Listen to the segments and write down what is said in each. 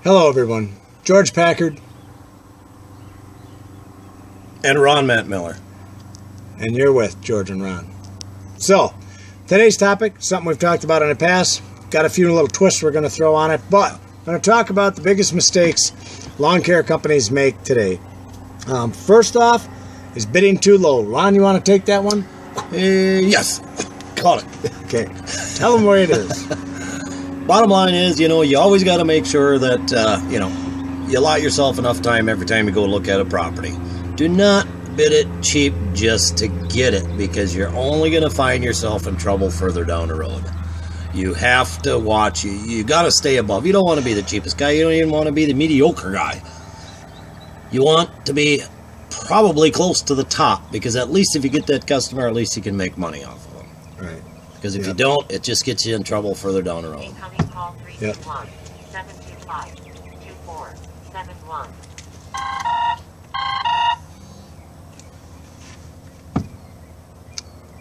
Hello, everyone. George Packard. And Ron Matt Miller. And you're with George and Ron. So, today's topic, something we've talked about in the past. Got a few little twists we're going to throw on it, but I'm going to talk about the biggest mistakes lawn care companies make today. First off is bidding too low. Ron, you want to take that one? Yes. Call it. Okay. Tell them where it is. Bottom line is, you always got to make sure that, you allot yourself enough time every time you go look at a property. Do not bid it cheap just to get it, because you're only going to find yourself in trouble further down the road. You have to watch. You got to stay above. You don't want to be the cheapest guy. You don't even want to be the mediocre guy. You want to be probably close to the top, because at least if you get that customer, at least you can make money off of them. Right. Because if you don't, it just gets you in trouble further down the road. Incoming call 321 Yep. 725 2471.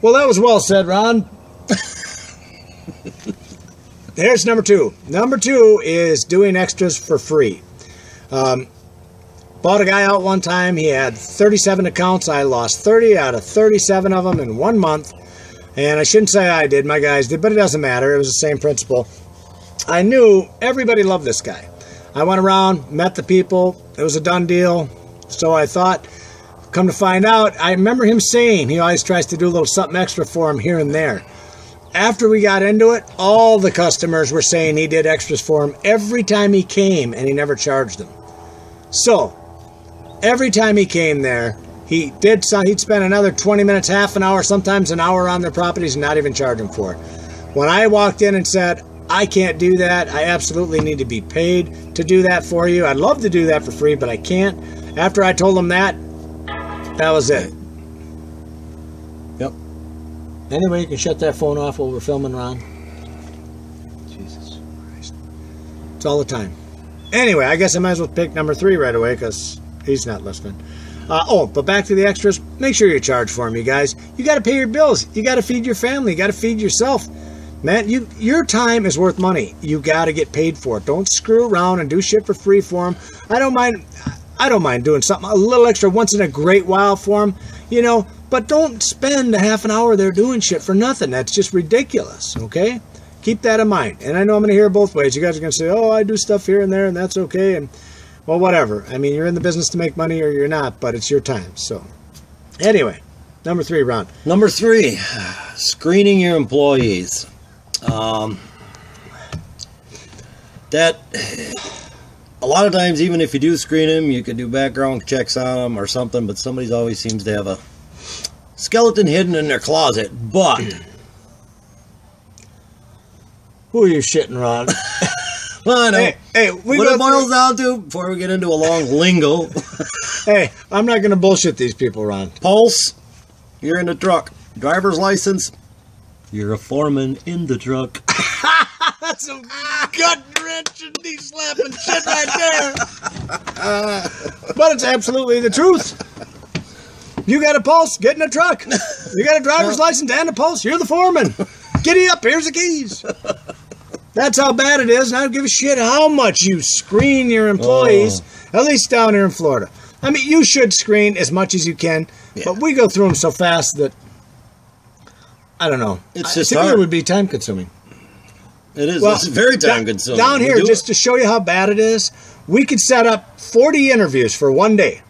Well, that was well said, Ron. Here's number two. Number two is doing extras for free. Bought a guy out one time. He had 37 accounts. I lost 30 out of 37 of them in 1 month. And I shouldn't say I did, my guys did, but it doesn't matter. It was the same principle. I knew everybody loved this guy. I went around, met the people. It was a done deal. So I thought, come to find out, I remember him saying he always tries to do a little something extra for him here and there. After we got into it, all the customers were saying he did extras for him every time he came, and he never charged them. So, every time he came there, he'd spend another 20 minutes, half an hour, sometimes an hour on their properties and not even charge them for it. When I walked in and said, I can't do that, I absolutely need to be paid to do that for you. I'd love to do that for free, but I can't. After I told him that was it. Yep. Anyway, you can shut that phone off while we're filming, Ron. Jesus Christ. It's all the time. Anyway, I guess I might as well pick number 3 right away, because he's not listening. But back to the extras. Make sure you charge for them, you guys. You got to pay your bills. You got to feed your family. You got to feed yourself. Man, your time is worth money. You got to get paid for it. Don't screw around and do shit for free for them. I don't mind doing something a little extra once in a great while for them, but don't spend a half an hour there doing shit for nothing. That's just ridiculous, okay? Keep that in mind. And I know I'm going to hear both ways. You guys are going to say, oh, I do stuff here and there, and that's okay. And, well, whatever. I mean, you're in the business to make money or you're not, but it's your time. So, anyway, number 3, Ron. Number 3, screening your employees. That, a lot of times, even if you do screen them, you could do background checks on them or something, but somebody always seems to have a skeleton hidden in their closet. But who are you shitting, Ron? well, I know. Hey, what it boils down to, before we get into a long lingo. Hey, I'm not going to bullshit these people, Ron. Pulse, you're in the truck. Driver's license, you're a foreman in the truck. That's some gut-wrenching, knee-slapping shit right there. But it's absolutely the truth. You got a pulse, get in a truck. You got a driver's license and a pulse, you're the foreman. Giddy up, here's the keys. That's how bad it is, and I don't give a shit how much you screen your employees, at least down here in Florida. I mean, you should screen as much as you can, but we go through them so fast that, I don't know. It's just I think hard. It would be time-consuming. It is. Well, it's very time-consuming. Down here, just to show you how bad it is, we could set up 40 interviews for one day.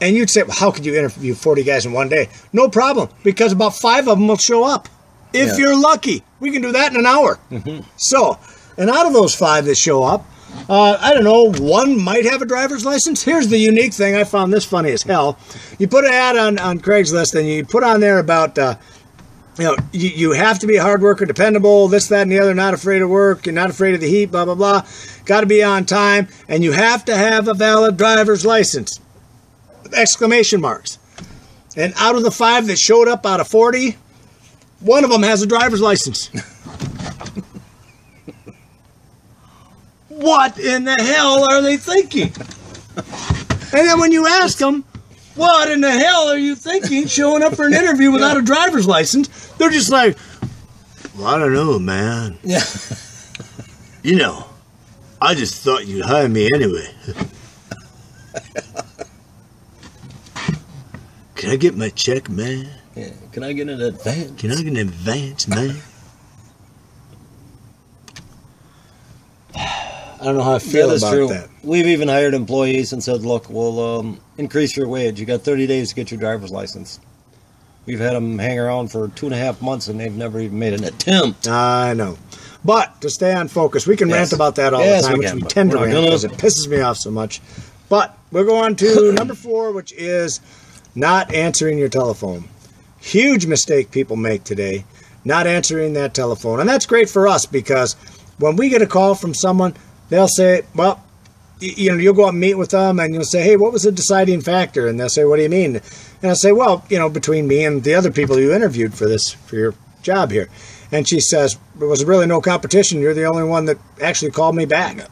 And you'd say, well, how could you interview 40 guys in one day? No problem, because about 5 of them will show up. If you're lucky. We can do that in an hour. Mm-hmm. So, and out of those 5 that show up, I don't know, 1 might have a driver's license. Here's the unique thing. I found this funny as hell. You put an ad on Craigslist, and you put on there about, you have to be a hard worker, dependable, this, that, and the other, not afraid of work, you're not afraid of the heat, blah, blah, blah. Got to be on time, and you have to have a valid driver's license. Exclamation marks. And out of the 5 that showed up out of 40, 1 of them has a driver's license. What in the hell are they thinking? And then when you ask them, what in the hell are you thinking showing up for an interview without a driver's license? They're just like, well, I don't know, man. Yeah. You know, I just thought you'd hire me anyway. Can I get my check, man? Yeah. Can I get an advance? Can I get an advance, man? I don't know how I feel about that. We've even hired employees and said, look, we'll increase your wage. You got 30 days to get your driver's license. We've had them hang around for 2.5 months, and they've never even made an attempt. I know. But to stay on focus, we can rant about that all the time, which we tend to rant because it pisses me off so much. But we'll go on to number 4, which is not answering your telephone. Huge mistake people make today, not answering that telephone. And that's great for us because when we get a call from someone, they'll say, well, you know, you'll go out and meet with them and you'll say, hey, what was the deciding factor? And they'll say, what do you mean? And I'll say, well, you know, between me and the other people you interviewed for your job here. And she says, there was really no competition. You're the only one that actually called me back.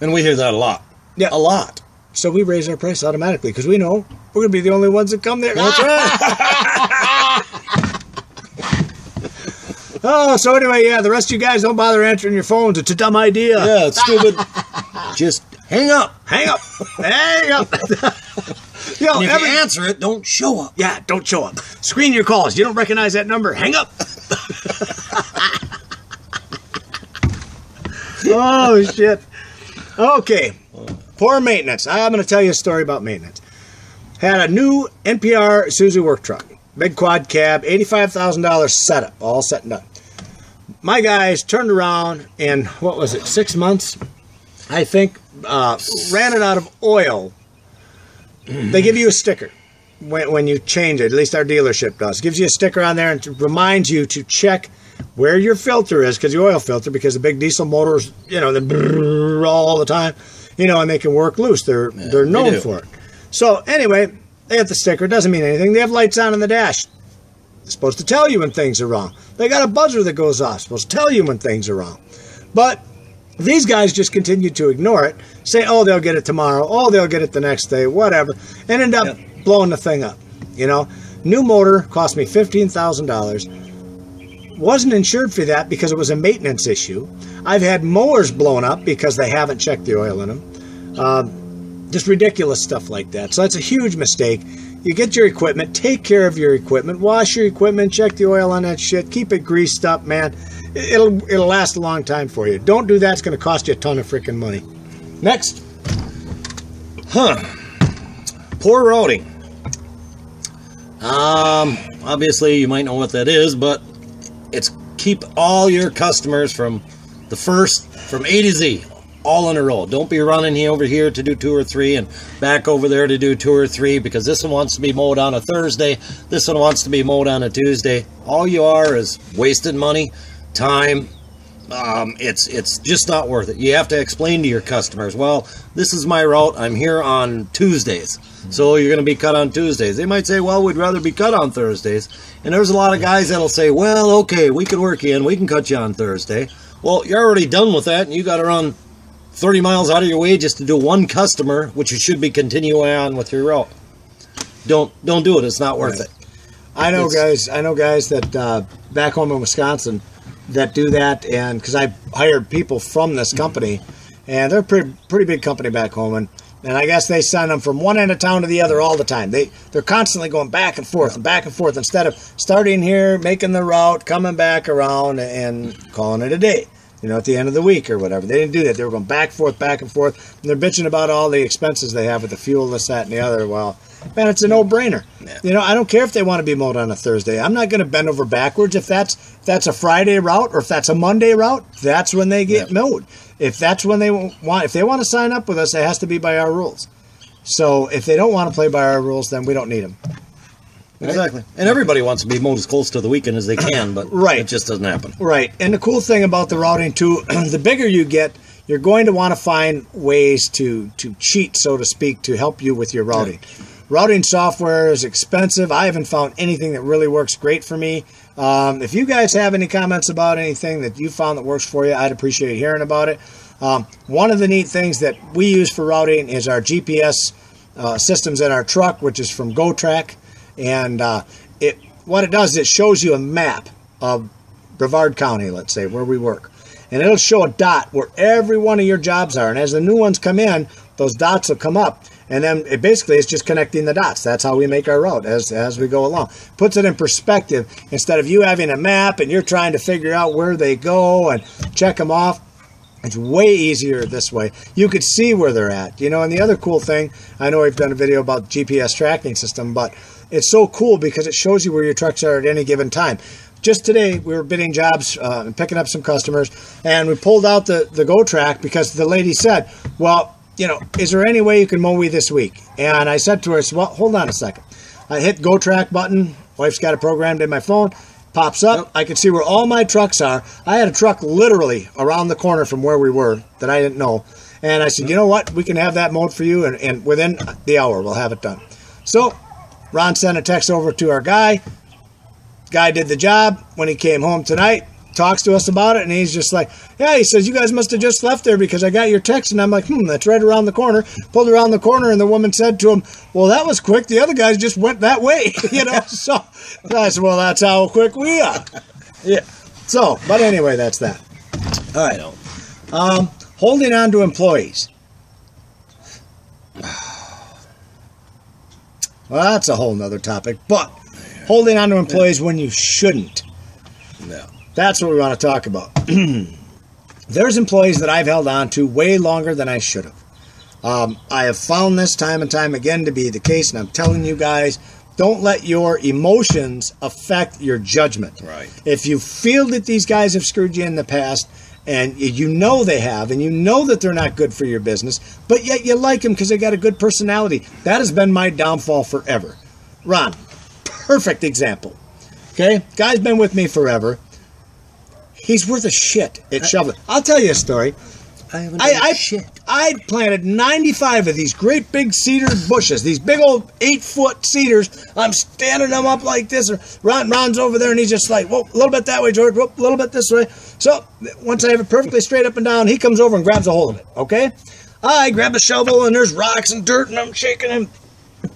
And we hear that a lot. Yeah. A lot. So we raise our price automatically because we know we're going to be the only ones that come there. That's right. Oh, so anyway, yeah, the rest of you guys don't bother answering your phones. It's a dumb idea. Yeah, it's stupid. Just hang up. Hang up. Hang up. Yo, and if you answer it, don't show up. Yeah, don't show up. Screen your calls. You don't recognize that number, hang up. Oh, shit. Okay. Poor maintenance. I'm going to tell you a story about maintenance. Had a new NPR Isuzu work truck. Big quad cab, $85,000 setup, all set and done. My guys turned around in, what was it, 6 months, I think, ran it out of oil. They give you a sticker when you change it, at least our dealership does. Gives you a sticker on there and reminds you to check where your filter is, because the oil filter, because the big diesel motors, you know, they brrr all the time, you know, and they can work loose. They're known for it. So anyway, they have the sticker. It doesn't mean anything. They have lights on in the dash. It's supposed to tell you when things are wrong. They got a buzzer that goes off. It's supposed to tell you when things are wrong. But these guys just continue to ignore it, say, oh, they'll get it tomorrow. Oh, they'll get it the next day, whatever, and end up blowing the thing up. You know, new motor cost me $15,000. Wasn't insured for that because it was a maintenance issue. I've had mowers blown up because they haven't checked the oil in them. Just ridiculous stuff like that. So that's a huge mistake. You get your equipment, take care of your equipment, wash your equipment, check the oil on that shit, keep it greased up, man. It'll last a long time for you. Don't do that. It's going to cost you a ton of freaking money. Next. Poor routing. Obviously you might know what that is, but it's keep all your customers from A to Z, all in a row. Don't be running over here to do 2 or 3 and back over there to do 2 or 3 because this one wants to be mowed on a Thursday, this one wants to be mowed on a Tuesday. All you are is wasted money, time. It's just not worth it. You have to explain to your customers, well, this is my route. I'm here on Tuesdays, so you're going to be cut on Tuesdays. They might say, well, we'd rather be cut on Thursdays. And there's a lot of guys that'll say, well, okay, we can work you in. We can cut you on Thursday. Well, you're already done with that, and you got to run 30 miles out of your way just to do one customer, which you should be continuing on with your route. Don't do it. It's not worth it. I know guys that back home in Wisconsin that do that, and because I hired people from this company, and they're a pretty big company back home, and I guess they send them from one end of town to the other all the time. They're constantly going back and forth and back and forth instead of starting here, making the route, coming back around, and calling it a day. You know, at the end of the week or whatever. They didn't do that. They were going back and forth, and they're bitching about all the expenses they have with the fuel, this, that, and the other. Well, man, it's a no-brainer. Yeah. You know, I don't care if they want to be mowed on a Thursday. I'm not going to bend over backwards. If that's a Friday route or if that's a Monday route, that's when they get mowed. If that's when they want to sign up with us, it has to be by our rules. So if they don't want to play by our rules, then we don't need them. Right? Exactly. And everybody wants to be mowed as close to the weekend as they can, but it just doesn't happen. Right. And the cool thing about the routing, too, the bigger you get, you're going to want to find ways to cheat, so to speak, to help you with your routing. Yeah. Routing software is expensive. I haven't found anything that really works great for me. If you guys have any comments about anything that you found that works for you, I'd appreciate hearing about it. One of the neat things that we use for routing is our GPS systems in our truck, which is from GoTrack. And what it does is it shows you a map of Brevard County, let's say, where we work. and it'll show a dot where every one of your jobs are. And as the new ones come in, those dots will come up. And then it basically is just connecting the dots. That's how we make our route as we go along. Puts it in perspective. Instead of you having a map and you're trying to figure out where they go and check them off, it's way easier this way. You could see where they're at. You know, and the other cool thing, I know we've done a video about GPS tracking system, but it's so cool because it shows you where your trucks are at any given time. Just today, we were bidding jobs and picking up some customers, and we pulled out the Go Track because the lady said, well, you know, is there any way you can mow me this week? And I said to her, well, hold on a second. I hit Go Track button. Wife's got it programmed in my phone. Pops up. Yep. I can see where all my trucks are. I had a truck literally around the corner from where we were that I didn't know. And I said, you know what? We can have that mowed for you, and within the hour, we'll have it done. So Ron sent a text over to our guy. Guy did the job. When he came home tonight, talks to us about it, and he's just like, yeah, he says, you guys must have just left there because I got your text. And I'm like, that's right around the corner. Pulled around the corner, and the woman said to him, well, that was quick. The other guys just went that way, you know. So I said, well, that's how quick we are. Yeah. So, but anyway, that's that. All right. Holding on to employees. Well, that's a whole nother topic, but holding on to employees when you shouldn't. No. That's what we want to talk about. There's employees that I've held on to way longer than I should have. I have found this time and time again to be the case, and I'm telling you guys, don't let your emotions affect your judgment. Right. If you feel that these guys have screwed you in the past, and you know they have, and you know that they're not good for your business, but yet you like them because they got a good personality, that has been my downfall forever. Ron, perfect example. Okay? Guy's been with me forever. He's worth a shit at shoveling. I'll tell you a story. I haven't done shit. I planted 95 of these great big cedar bushes, these big old 8-foot cedars. I'm standing them up like this. Ron's over there, and he's just like, whoa, a little bit that way, George. Whoa, a little bit this way. So once I have it perfectly straight up and down, he comes over and grabs a hold of it, okay? I grab a shovel, and there's rocks and dirt, and I'm shaking him,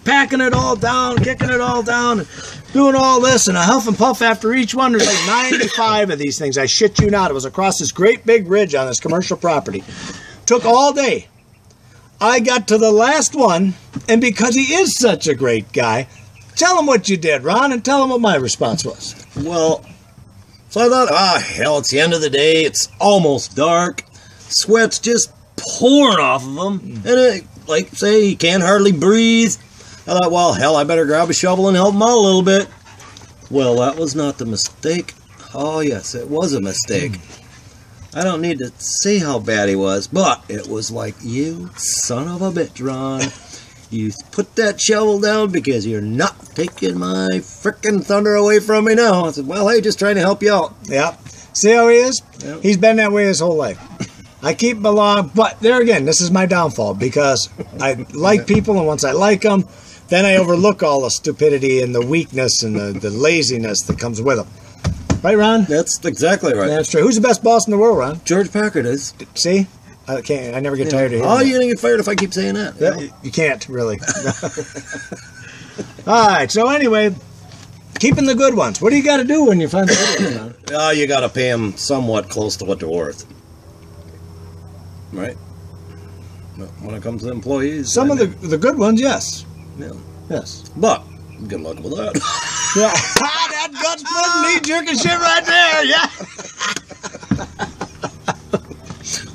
packing it all down, kicking it all down, and doing all this, and a huff and puff after each one. There's like 95 of these things. I shit you not. It was across this great big ridge on this commercial property. Took all day. I got to the last one, and because he is such a great guy, tell him what you did, Ron, and tell him what my response was. Well, so I thought, hell, it's the end of the day. It's almost dark. Sweat's just pouring off of him. And like, say, he can't hardly breathe. I thought, well, hell, I better grab a shovel and help him out a little bit. Well, that was not the mistake. Oh, yes, it was a mistake. I don't need to say how bad he was, but it was like, you son of a bitch, Ron. You put that shovel down because you're not taking my frickin' thunder away from me now. I said, well, hey, just trying to help you out. Yeah. See how he is? Yep. He's been that way his whole life. I keep him along, but there again, this is my downfall because I like people, and once I like them, then I overlook all the stupidity and the weakness and the laziness that comes with them. Right, Ron? That's exactly right. That's true. Who's the best boss in the world, Ron? George Packard is. See? I never get tired of hearing Oh, that. you're going to get fired if I keep saying that. Yeah, you can't, really. All right, so anyway, keeping the good ones. What do you got to do when you find the good ones, Ron? Oh, you got to pay them somewhat close to what they're worth. Right? When it comes to employees. Some of the good ones, yes. Yeah. Yes. But, good luck with that. Yeah. That gut splitting, knee jerking shit right there, yeah.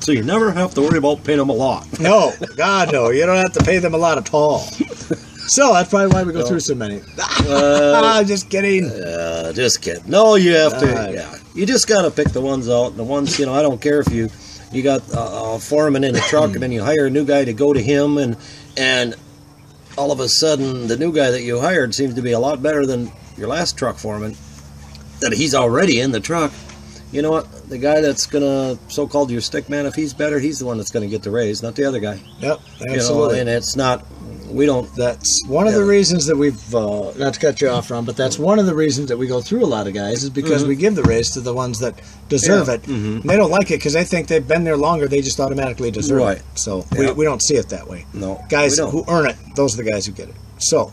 So you never have to worry about paying them a lot. No, God, no. You don't have to pay them a lot at all. So that's probably why we go through so many. Just kidding. Just kidding. No, you have to. Yeah, you just got to pick the ones out. The ones, I don't care if you got a foreman in a truck, and then you hire a new guy to go to him, and all of a sudden the new guy that you hired seems to be a lot better than your last truck foreman. That he's already in the truck. You know what? The guy that's gonna so-called your stick man, if he's better, he's the one that's gonna get the raise, not the other guy. Yep, absolutely. And it's not. We don't. That's one of the reasons that we've not to cut you off, Ron, but that's one of the reasons that we go through a lot of guys is because we give the raise to the ones that deserve it. And they don't like it because they think they've been there longer. They just automatically deserve it. So we don't see it that way. No, guys who earn it, those are the guys who get it. So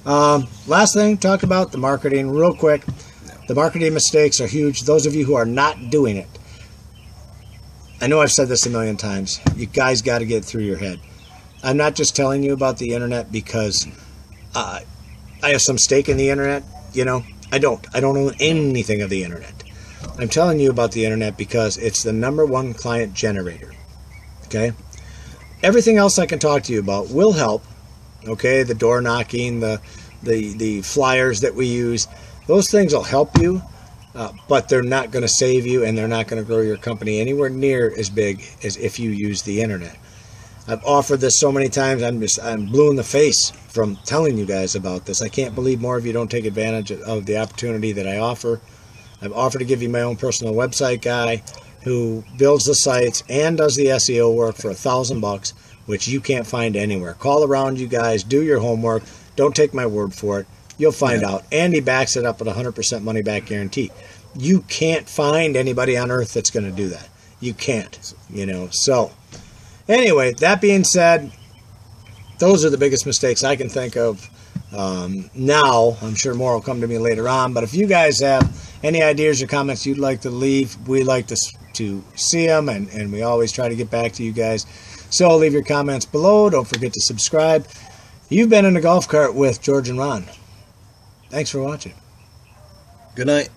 last thing, talk about the marketing real quick. The marketing mistakes are huge. Those of you who are not doing it, I know I've said this a million times. You guys got to get through your head. I'm not just telling you about the internet because I have some stake in the internet. You know, I don't own anything of the internet. I'm telling you about the internet because it's the #1 client generator. Okay? Everything else I can talk to you about will help. Okay? The door knocking, the flyers that we use, those things will help you, but they're not going to save you, and they're not going to grow your company anywhere near as big as if you use the internet. I've offered this so many times, I'm blue in the face from telling you guys about this. I can't believe more of you don't take advantage of the opportunity that I offer. I've offered to give you my own personal website guy who builds the sites and does the SEO work for $1,000, which you can't find anywhere. Call around, you guys, do your homework. Don't take my word for it. You'll find out. Andy backs it up with a 100% money back guarantee. You can't find anybody on earth that's going to do that. You can't, you know. So anyway, that being said, those are the biggest mistakes I can think of now. I'm sure more will come to me later on. But if you guys have any ideas or comments you'd like to leave, we like to see them, and we always try to get back to you guys. So leave your comments below. Don't forget to subscribe. You've been in a golf cart with George and Ron. Thanks for watching. Good night.